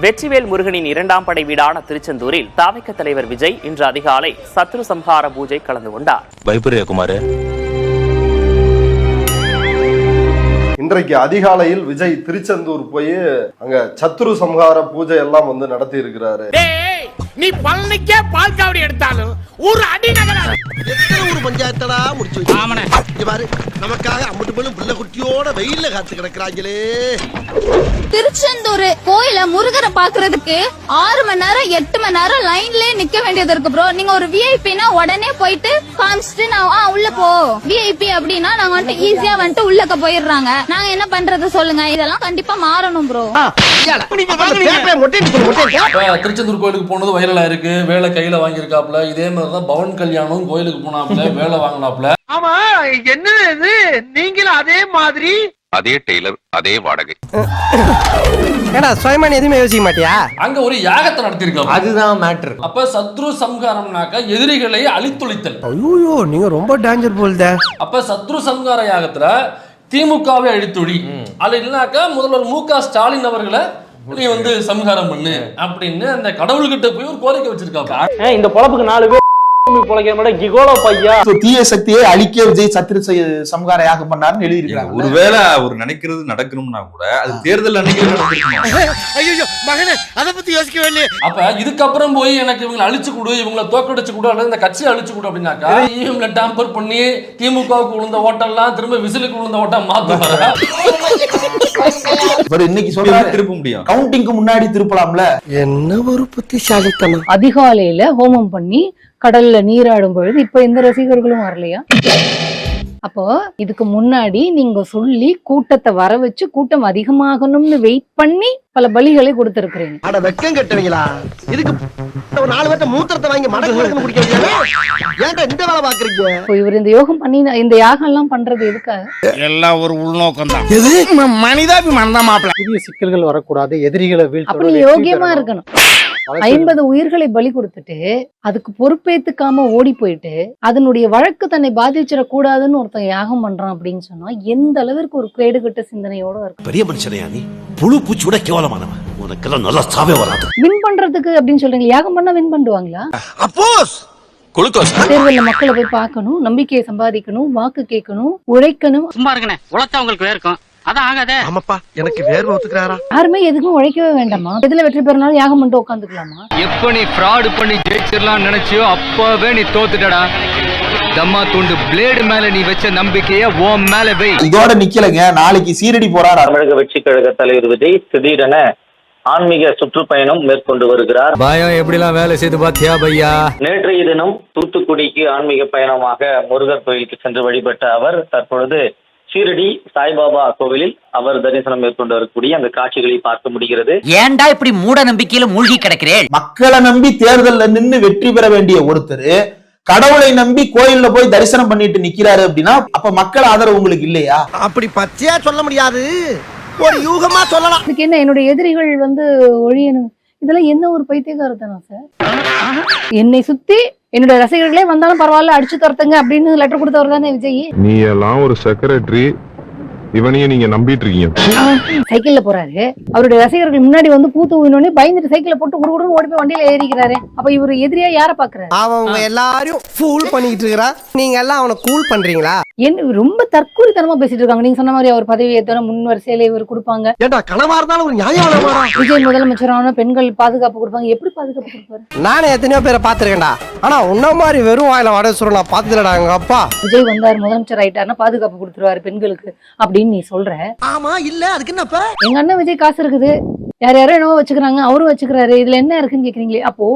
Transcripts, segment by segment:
வெற்றிவேல் முருகனின் இரண்டாம் படை வீடான திருச்செந்தூரில் தாவிக தலைவர் விஜய் இன்று அதிகாலை சத்ரு சம்ஹார பூஜை கலந்து கொண்டார். பயப்படியாக்குமாரு. இன்றைக்கு அதிகாலையில் விஜய் திருச்செந்தூர் போய் அங்க சத்ரு சம்ஹார பூஜை எல்லாம் நடத்தி இருக்கிறாரு. நீ பழனிக்கே பால் காவடி எடுத்தாலும் ஒரு அடி நகர ஒரு பஞ்சாயத்தடா முடிச்சு வச்சு பாரு. நமக்காக அம்பட்டு பெண்ணும் பிள்ளை குட்டியோட வெயில்ல காத்து கிடக்குறாங்களே. திருச்செந்தூர் கோயில முருகரை பாக்குறதுக்கு 6 மணி நேரம் 8 மணி நேரம் லைன்லயே நிக்க வேண்டியது இருக்கு ப்ரோ. நீங்க ஒரு விஐபினா உடனே போயிட்டு காமிச்சிட்டு நான் உள்ள போ. விஐபி அப்படின்னா நாங்க வந்துட்டு ஈஸியா வந்துட்டு உள்ளக்க போயிடுறாங்க. நாங்க என்ன பண்றது சொல்லுங்க. இதெல்லாம் கண்டிப்பா மாறணும் ப்ரோ. திருச்செந்தூர் கோயிலுக்கு போனது வைரலா இருக்கு. வேலை கையில வாங்கியிருக்காப்ல. இதே மாதிரிதான் பவன் கல்யாணம் கோயிலுக்கு போனாப்ல, வேலை வாங்கினாப்ல. ஆமா என்ன இது, நீங்களும் அதே மாதிரி அதே டெய்லர் அதே வாடகை. ஏடா சுயமான எதுவுமே யோசிக்க மாட்டியா? அங்க ஒரு யாகத்தை நடத்திருக்காங்க. அதுதான் மேட்டர். அப்ப சத்ரு சம்ஹாரம்னாக்க எதிரிகளை அழித்தொழித்தல். ஐயோ நீங்க ரொம்ப டேஞ்சர் போல்த. அப்ப சத்ரு சம்ஹார யாகத்துல திமுகவை அழித்தொழி, அது இல்லைனாக்கா முதல்வர் மு.க. ஸ்டாலின் அவர்களை நீ சம்ஹாரம் பண்ணு அப்படின்னு அந்த கடவுள்கிட்ட போய் ஒரு கோரிக்கை வச்சிருக்காங்க. இந்த பொழப்புக்கு 4 பேர் தீய சக்தியை அழிக்க விஜய் சத்ரு சம்ஹார யாகம் பண்ணாருன்னு எழுதியிருக்காங்க. ஒருவேளை அவர் நினைக்கிறது நடக்கணும்னா கூட அது தேர்தல் அன்னைக்கு மகனே அதை பத்தி யோசிக்கவே இல்லையே. அப்ப இதுக்கப்புறம் போய் எனக்கு இவங்களை அழிச்சு கொடு, இவங்களை தோக்கடிச்சு கொடு, அல்லது இந்த கட்சியை அழிச்சு கொடு அப்படின்னாக்கா இவங்களை டேம்பர் பண்ணி திமுகவுக்கு விழுந்த ஓட்டெல்லாம் திரும்ப விசிலுக்கு விழுந்த ஓட்டம் மாத்துவாங்க. இன்னைக்கு சொல்றாரு திருப்ப முடியும், கவுண்டிங்க்கு முன்னாடி திருப்பலாம்ல. என்ன ஒரு புத்திசாலித்தனம். அதிகாலையில ஹோமம் பண்ணி கடல்ல நீராடும் பொழுது இப்ப எந்த ரசிகர்களும் வரலையா? அப்போ இதுக்கு முன்னாடி நீங்க சொல்லி கூட்டத்தை வர வச்சு கூட்டம் அதிகமாகணும்னு வெயிட் பண்ணி பல பலிகளை கொடுத்திருக்கிறீங்க. அட வெக்கம் கட்டுவீங்களா? இதுக்கு ஒரு 4 பேர்ட்ட மூத்திரத்தை வாங்கி மடக்கு குடிக்கிறீங்க. ஏன்டா இந்த வேலை பாக்குறீங்க? இப்போ இவர் இந்த யோகம் பண்ணி இந்த யாகம் எல்லாம் பண்றது எதுக்காக? எல்லாம் ஒரு உள்நோக்கம் தான். மனிதாபிமானம் தான் மாப்பிள்ள. புதிய சிக்கல்கள் வரக்கூடாது, எதிரிகளை வீழ்த்த. அப்ப நீ யோகியமா இருக்கணும். 50 உயிர்களை பலி கொடுத்துட்டு அதுக்கு பொறுப்பேத்துக்காம ஓடி போயிட்டு அதனுடைய வழக்கு தன்னை பாதிச்சிடக்கூடாதுன்னு ஒருத்தன் யாகம் பண்றான் அப்படின்னு சொன்னா எந்த அளவிற்கு ஒரு கேடுகட்ட சிந்தனையோட இருக்கு. பெரிய மனுஷனையா நீ? புழு பூச்சியோட கேவலமானவன். உனக்கெல்லாம் நல்லா சாவே வராது. வின் பண்றதுக்கு அப்படின்னு சொல்றீங்க. யாகம் பண்ணா வின் பண்ணுவாங்களா? அப்போஸ் தேர்தலில் மக்களை போய் பார்க்கணும், நம்பிக்கையை சம்பாதிக்கணும், வாக்கு கேட்கணும், உழைக்கணும். சும்மா இருக்கனே, உழைச்சா உங்களுக்கு வேர்க்கும். அதான் ஆகாதே. ஆமாப்பா, எனக்கு வேர்வை ஒத்துக்கிறாரா? யாருமே எதுக்கும் உழைக்கவே வேண்டாமா? எதுல வெற்றி பெறனாலும் யாகம் பண்ணிட்டு உட்காந்துக்கலாமா? எப்ப நீ ஃப்ராட் பண்ணி ஜெயிச்சிடலாம் நினைச்சியோ அப்பவே நீ தோத்துட்டடா. தம்மா துண்டு பிளேடு மேல நீ வச்ச நம்பிக்கைய ஓம் மேல வை. இதோட நிக்கலங்க, நாளைக்கு சீரடி போறாரு. தமிழக வெற்றி கழக தலைவர் விஜய் திடீரென ஆன்மீக சுற்றுப்பயணம் மேற்கொண்டு வருகிறார். பயம் எப்படிலாம் வேலை செய்து பாத்தியா பையா? நேற்றைய தினம் தூத்துக்குடிக்கு ஆன்மீக பயணமாக முருகர் கோயிலுக்கு சென்று வழிபட்ட அவர் தற்பொழுது சீரடி சாய்பாபா கோவிலில் அவர் தரிசனம் மேற்கொண்டு வரக்கூடிய அந்த காட்சிகளை பார்க்க முடிகிறது. ஏன்டா இப்படி மூட நம்பிக்கையில மூழ்கி கிடக்கிறேன்? மக்களை நம்பி தேர்தல்ல நின்னு வெற்றி பெற வேண்டிய ஒருத்தர் கடவுளை நம்பி கோயில்ல போய் தரிசனம் பண்ணிட்டு நிக்கிறாரு அப்படின்னா அப்ப மக்கள் ஆதரவு உங்களுக்கு இல்லையா? அப்படி பச்சையா சொல்ல முடியாது, ஒரு யூகமா சொல்லலாம். இதுக்கு என்ன என்னுடைய எதிரிகள் ஒழியணும்? இதெல்லாம் என்ன ஒரு பைத்தியக்காரத்தனம் சார்? என்னை சுத்தி என்னுடைய ரசிகர்களே வந்தாலும் பரவாயில்ல அடிச்சு துரத்துங்க அப்படின்னு லெட்டர் கொடுத்தவர் தானே விஜய். நீ எல்லாம் ஒரு செக்ரட்டரி, இவனையே நீங்க நம்பிட்டு இருக்கீங்க. சைக்கிள்ல போறாரு, அவருடைய ரசிகர்கள் முன்னாடி பூத்து ஊனோடனே பயந்துட்டு சைக்கிளை போட்டு குடுகுடுன்னு ஓடி போய் வண்டியில ஏறிக்கிறாரு. அப்ப இவர் எதிரியா யார பாக்குறாரு? அவங்க எல்லாரும் ஃபூல் பண்ணிட்டு இருக்கா, நீங்க எல்லாம் அவனை கூல் பண்றீங்களா? என்ன ரொம்ப தற்கூரித்தனமா பேசிட்டு இருக்காங்க. நீங்க சொன்ன மாதிரி அவர் பதவி ஏத்தன முன் வரிசையில இவர் கொடுப்பாங்க. ஏண்டா கனவா இருந்தாலும் ஒரு நியாயம். விஜய் முதலமைச்சரான பெண்கள் பாதுகாப்பு கொடுப்பாங்க. எப்படி பாதுகாப்பு கொடுப்பாரு? நானே எத்தனையோ பேரை பாத்துருக்கேன்டா. ஆனா உன்ன மாதிரி வெறும் வாயில வட சொல்ல நான் பாத்துலடா. எங்க அப்பா விஜய் வந்தாரு முதலமைச்சர் ஆயிட்டாருன்னா பாதுகாப்பு கொடுத்துருவாரு பெண்களுக்கு அப்படின்னு நீ சொல்ற. ஆமா இல்ல அதுக்கு என்னப்பா? எங்க அண்ணன் விஜய் காசு இருக்குது, யார் யாரோ என்னவோ வச்சுக்கிறாங்க, அவரும் வச்சுக்கிறாரு, இதுல என்ன இருக்குன்னு கேக்குறீங்களே. அப்போ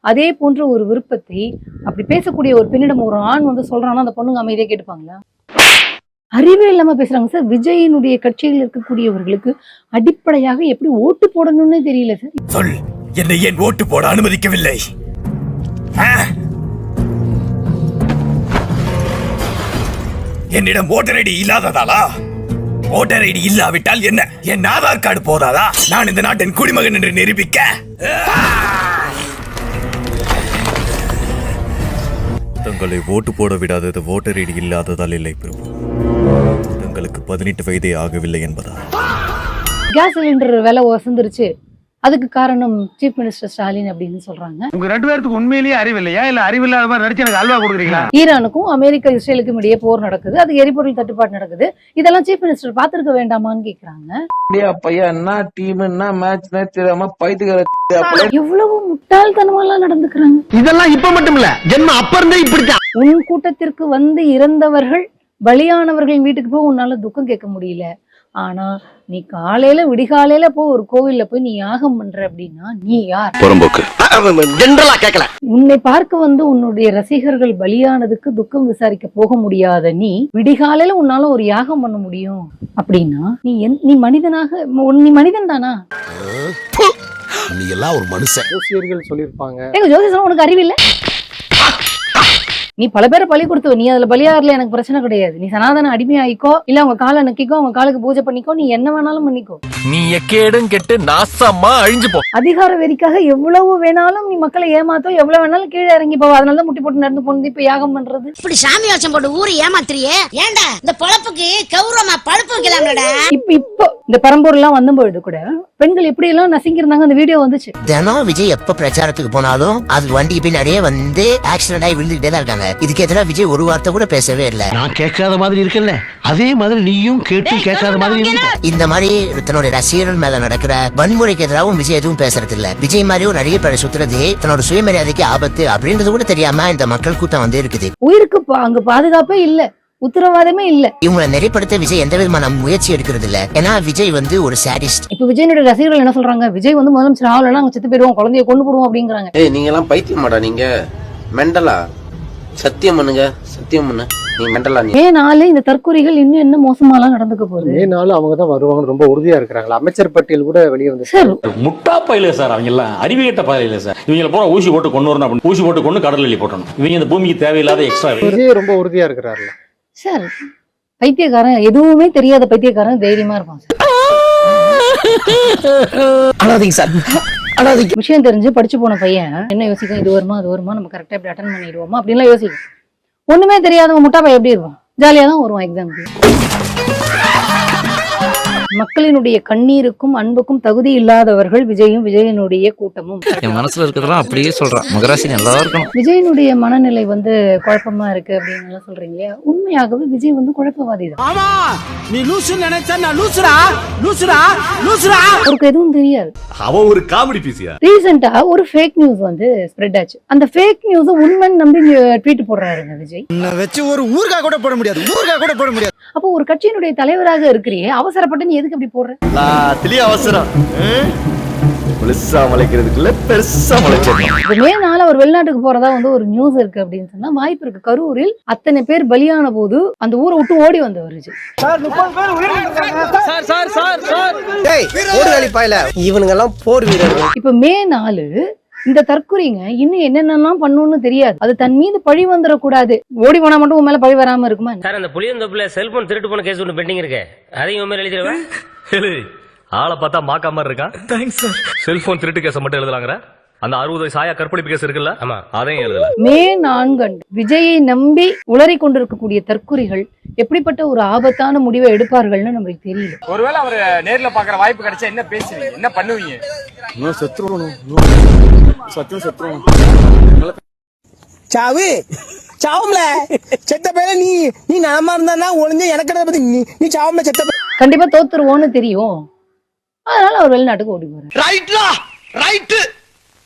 அதே போன்ற ஒரு விருப்பத்தை அப்படி பேசக்கூடிய ஒரு பெண்ணிடம் ஒரு ஆண் சொல்றான்னா அந்த பொண்ணுங்க அமைதியா கேட்டுப்பாங்களா? அறிவே இல்லாம பேசுறாங்க சார். விஜயினுடைய கட்சியில் இருக்கக்கூடியவர்களுக்கு அடிப்படையாக எப்படி ஓட்டு போடணும்னு தெரியல சார். சொல், என்னை ஏன் ஓட்டு போட அனுமதிக்கவில்லை? என்னிடம் ஓட்டர் ஐடி இல்லாததாலா? ஓட்டர் ஐடி இல்லாவிட்டால் என்ன, என் ஆதார் கார்டு போதாதா நான் இந்த நாட்டின் குடிமகன் என்று நிரூபிக்க? தங்களை ஓட்டு போட விடாதது ஓட்டர் ஐடி இல்லாததால் இல்லை பிரபு, தங்களுக்கு 18 வயதே ஆகவில்லை என்பதா? கேஸ் சிலிண்டர் விலை உசந்துருச்சு, அதுக்கு காரணம் சீஃப் மினிஸ்டர் ஸ்டாலின் அப்படின்னு சொல்றாங்க. உங்க 2 பேருக்கு உண்மையிலேயே அறிவில்லையா இல்ல அறிவில்லாத மாதிரி நடிச்சு எனக்கு அல்வா கொடுக்குறீங்களா? ஈரானுக்கும் அமெரிக்கா இஸ்ரேலுக்கும் இடையே போர் நடக்குது, அது எரிபொருள் தட்டுப்பாடு நடக்குது, இதெல்லாம் சீஃப் மினிஸ்டர் பாத்துருக்க வேண்டாமான்னு கேக்குறாங்க. எவ்வளவு முட்டாள்தனமெல்லாம் நடந்துக்கிறாங்க. இதெல்லாம் இப்ப மட்டும் இல்ல, ஜென்மம் அப்ப இருந்தே இப்படித்தான். உன் கூட்டத்திற்கு வந்து இறந்தவர்கள் பலியானவர்களின் வீட்டுக்கு போய் உன்னால துக்கம் கேட்க முடியல. ஆனா நீ காலையில விடிகாலையில போய் ஒரு கோவில்ல போய் நீ யாகம் பண்ற அப்படின்னா நீ யார்? ஜெனரலா கேட்கல. உன்னை பார்க்க வந்து உன்னுடைய ரசிகர்கள் பலியானதுக்கு துக்கம் விசாரிக்க போக முடியாத நீ விடிகாலையில உன்னால ஒரு யாகம் பண்ண முடியும் அப்படின்னா நீ மனிதனாக நீ மனிதன் தானா? நீ எல்லாம் ஒரு மனுஷன். ஜோசியர்கள் சொல்லியிருப்பாங்க. எங்க ஜோசியம் உனக்கு அறிவில்லை? நீ பல பேரை பலி கொடுத்து நீ அதுல பலியாறல, எனக்கு பிரச்சனை கிடையாது. நீ சனாதன அடிமையாயிக்கோ இல்ல அவங்க காலை நக்கிக்கோ, அவங்க காலுக்கு பூஜை பண்ணிக்கோ, நீ என்ன வேணாலும் பண்ணிக்கோ. நீ எக்கேடும் கெட்டு நாசமா அழிஞ்சு போ. அதிகார வெறிக்காக எவ்வளவு வேணாலும் நீ மக்களை ஏமாத்தோ, எவ்வளவு வேணாலும் கீழே இறங்கி போவா. அதனாலதான் முட்டி போட்டு நடந்து போனது இப்ப யாகம் பண்றது. இப்படி சாமி வச்சம் போட்டு ஊரு ஏமாத்திரியே. ஏண்டா இந்த பொழப்புக்கு கௌரவமா பழுப்பு வைக்கலாம்லடா. இப்போ இந்த பரம்பூர் எல்லாம் வந்தபொழுது கூட பெண்கள் எப்படி எல்லாம் நசிங்கிருந்தாங்க, அந்த வீடியோ வந்துச்சு. தினம் விஜய் எப்ப பிரச்சாரத்துக்கு போனாலும் அது வண்டி பின்னாடியே வந்து ஆக்சிடென்ட் ஆகி விழுந்துட்டே தான் இருக்காங்க. இதுக்கு எதிராக விஜய் ஒரு வார்த்தை கூட பேசவே இல்லை. நான் கேட்காத மாதிரி இருக்கல, அதே மாதிரி நீயும் கேட்டு கேட்காத மாதிரி இருக்க. இந்த மாதிரி தன்னுடைய ரசிகர்கள் மேல நடக்கிற வன்முறைக்கு எதிராகவும் விஜய் எதுவும் பேசுறது இல்ல. விஜய் மாதிரியும் நிறைய பேர் சுத்துறது தன்னோட சுயமரியாதைக்கு ஆபத்து அப்படின்றது கூட தெரியாம இந்த மக்கள் கூட்டம் வந்து இருக்குது. உயிருக்கு அங்க பாதுகாப்பே இல்ல, உத்தரவாதமே இல்ல. இவங்களை நெறிப்படுத்த விஜய் எந்த விதமான முயற்சி எடுக்கிறது இல்ல. ஏன்னா விஜய் வந்து ஒரு சாடிஸ்ட். இப்ப விஜயனுடைய ரசிகர்கள் என்ன சொல்றாங்க, விஜய் வந்து முதலமைச்சர் ஆகலன்னா அங்க செத்து போயிடுவோம், குழந்தைய கொண்டு போடுவோம் அப்படிங்கிறாங்க. நீங்க எல்லாம் பைத்தியமாடா, நீங்க மெண்டலா? சத்தியம் பண்ணுங்க, சத்தியம் பண்ணு, நீங்க மெண்டலா? ஏனால இந்த தற்கொலைகள் இன்னும் என்ன மோசமாலாம் நடந்துக்க போகுது. ஏனால அவங்க தான் வருவாங்கன்னு ரொம்ப உறுதியா இருக்கிறாங்களா? அமைச்சர் பட்டியல் கூட வெளியே வந்து சார் முட்டா பயில சார், அவங்க எல்லாம் அறிவியட்ட பயில சார். இவங்க போற ஊசி போட்டு கொண்டு வரணும் அப்படின்னு ஊசி போட்டு கொண்டு கடல் வெளியே போட்டணும். இவங்க இந்த பூமிக்கு தேவையில்லாத எக்ஸ்ட்ரா. விஜய் ரொம்ப உறுதியா இருக்கிறாருல சார். பைத்தியக்காரன், எதுவுமே தெரியாத பைத்தியக்காரன் தைரியமா இருப்பான் சார். விஷயம் தெரிஞ்சு படிச்சு போன பையன் என்ன யோசிக்கும், இது வருமா அது வருமா, நம்ம கரெக்டா இப்படி அட்டன் பண்ணிடுவோமா அப்படின்லாம் யோசிக்கும். ஒண்ணுமே தெரியாதவன் முட்டா பையன் எப்படி இருப்பான்? ஜாலியா தான் வருவான் எக்ஸாமுக்கு. மக்களினுடைய கண்ணீருக்கும் அன்புக்கும் தகுதி இல்லாதவர்கள் விஜயும் விஜயனுடைய கூட்டமும். என் மனசுல இருக்கிறதெல்லாம் அப்படியே சொல்றான். மகராசி நல்லா இருக்கணும். விஜயனுடைய மனநிலை வந்து குழப்பமா இருக்கு அப்படின்னு எல்லாம் சொல்றீங்க. உண்மையாகவே விஜய் வந்து குழப்பவாதி தான். ஆமா, நீ லூசு நினைச்சா நான் லூசுடா லூசுடா லூசுடா. அவருக்கு எதுவும் தெரியாது. அவன் ஒரு காமெடி பீஸியா. ரீசெண்டா ஒரு ஃபேக் நியூஸ் வந்து ஸ்ப்ரெட் ஆச்சு. அந்த ஃபேக் நியூஸ் உண்மைன்னு நம்பி ட்வீட் போடுறாருங்க விஜய். நான் வச்சு ஒரு ஊர்கா கூட போட முடியாது, ஊர்கா கூட போட முடியாது. அப்போ ஒரு கட்சியினுடைய தலைவராக இருக்கிறியே, அவசரப்பட்டு நீ எதுக்கு அப்படி போடுற? அவசரம் பெருசா முளைக்கிறதுக்குள்ள பெருசா முளைச்சிடணும். மே 4 அவர் வெளிநாட்டுக்கு போறதா வந்து ஒரு நியூஸ் இருக்கு அப்படின்னு சொன்னா வாய்ப்பு இருக்கு. கரூரில் அத்தனை பேர் பலியான போது அந்த ஊரை விட்டு ஓடி வந்தவர் விஜய். இவனுங்க எல்லாம் போர் வீரர்கள். இப்ப மே 4 இந்த தற்கொலைங்க இன்னும் என்னென்னலாம் பண்ணுன்னு தெரியாது. அது தன் மீது பழி வந்துடக்கூடாது. ஓடி போனா மட்டும் உன் மேல பழி வராம இருக்குமா? சார், அந்த புளியந்தோப்புல செல்போன் திருட்டு போன கேஸ் ஒன்று பெண்டிங் இருக்கு, அதையும் உன் மேல எழுதிடுவேன். ஆளை பார்த்தா மாக்கா மாதிரி இருக்கா? Thanks sir. செல்போன் திருட்டு கேஸை மட்டும் எழுதலாங்கிற அந்த 60 சாயா கற்பழிப்பு கேஸ் இருக்குல்ல, ஆமா அதையும் எழுதல. மே 4 விஜயை நம்பி உளறி கொண்டிருக்கக்கூடிய தற்கொலைகள் எப்படிப்பட்ட ஒரு ஆபத்தான முடிவை எடுப்பார்கள்னு நம்மளுக்கு தெரியல. ஒருவேளை அவரு நேர்ல பாக்குற வாய்ப்பு கிடைச்சா என்ன பேசுவீங்க, என்ன பண்ணுவீங்க? சாவு சாவும்ல செத்த பேர நீ நாம இருந்தா ஒளிஞ்ச எனக்கு பத்தி நீ சாவும்ல செத்த. கண்டிப்பா தோத்துருவோன்னு தெரியும், அதனால அவர் வெளிநாட்டுக்கு ஓடி போறாரு. ரைட்லா ரைட்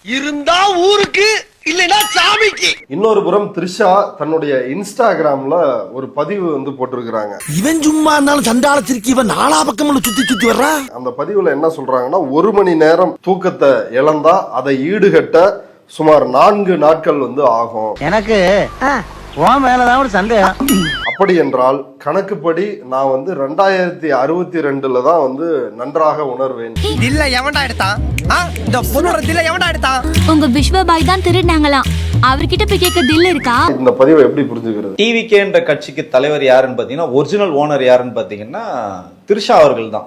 இருந்தா ஊருக்கு இல்லைன்னா சாமிக்கு. இன்னொரு புறம் த்ரிஷா தன்னுடைய இன்ஸ்டாகிராம்ல ஒரு பதிவு வந்து போட்டிருக்கிறாங்க. இவன் சும்மா இருந்தாலும் சண்டாளத்திற்கு இவன் நாலா பக்கம் சுத்தி சுத்தி வர்றான். அந்த பதிவுல என்ன சொல்றாங்கன்னா, 1 மணி நேரம் தூக்கத்தை இழந்தா அதை ஈடுகட்ட சுமார் 4 நாட்கள் வந்து ஆகும். எனக்கு மேலதான் ஒரு சந்தேகம். அப்படி என்றால் கணக்குப்படி நான் வந்து 2062 தான் வந்து நன்றாக உணர்வேன். இல்ல எவன்டா எடுத்தான்? இந்த பொண்ணோட எவன்டா எடுத்தான்? உங்க விஸ்வபாய் தான் திருடினாங்களாம். அவர்கிட்ட போய் கேட்க தில் இருக்கா? இந்த பதிவை எப்படி புரிஞ்சுக்கிறது? டிவிகேன்ற கட்சிக்கு தலைவர் யாருன்னு பாத்தீங்கன்னா, ஒரிஜினல் ஓனர் யாருன்னு பாத்தீங்கன்னா த்ரிஷா அவர்கள் தான்.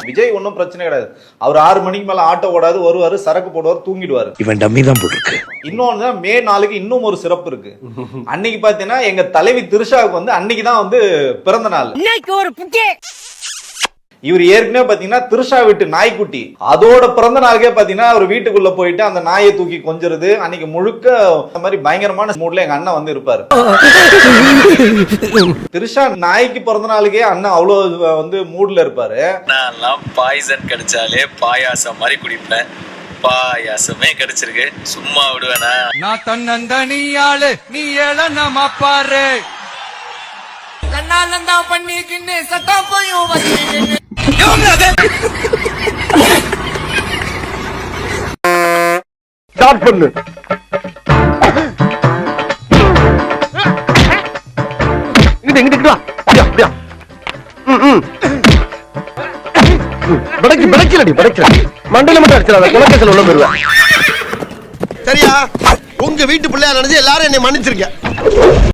விஜய் ஒன்னும் பிரச்சனை கிடையாது. அவர் 6 மணிக்கு மேல ஆட்டோ ஓடாது, வருவாரு, சரக்கு போடுவார், தூங்கிடுவாரு. இவன் டம்மி தான் போட்டுருக்கு. இன்னொன்னு மே 4 இன்னும் ஒரு சிறப்பு இருக்கு. அன்னைக்கு பாத்தீங்கன்னா எங்க தலைவி த்ரிஷாவுக்கு வந்து அன்னைக்கு தான் வந்து பிறந்த நாள். இவர் ஏற்கனவே பாத்தீங்கன்னா திருஷா வீட்டு நாய்க்குட்டி அதோட பிறந்த நாளுக்கே பாத்தீங்கன்னா அவர் வீட்டுக்குள்ள போயிட்டு அந்த நாயை தூக்கி கொஞ்சறது அன்னைக்கு முழுக்க அந்த மாதிரி பயங்கரமான மூட்ல எங்க அண்ணன் வந்து இருப்பாரு. திருஷா நாய்க்கு பிறந்த நாளுக்கே அண்ணன் அவ்வளவு வந்து மூட்ல இருப்பாரு. நான் பாய்சன் கிடைச்சாலே பாயாசம் மாதிரி குடிப்பேன். பாயாசமே கிடைச்சிருக்கு, சும்மா விடுவேனா? நான் தன்னந்தனி ஆளு, நீ ஏழ நம்ம பாரு. கண்ணாலந்தா பண்ணிக்கின்னு சத்தம் போயும் ஸ்டார்ட் பண்ணு. இங்கிட்டு வா. அப்படியா படைக்கலடி மண்டல மட்டும் அடிச்சிடாத, குலக்கேசல் உள்ள போயிருவேன். சரியா? உங்க வீட்டு பிள்ளையா நினைச்சு எல்லாரும் என்னை மன்னிச்சிருக்க.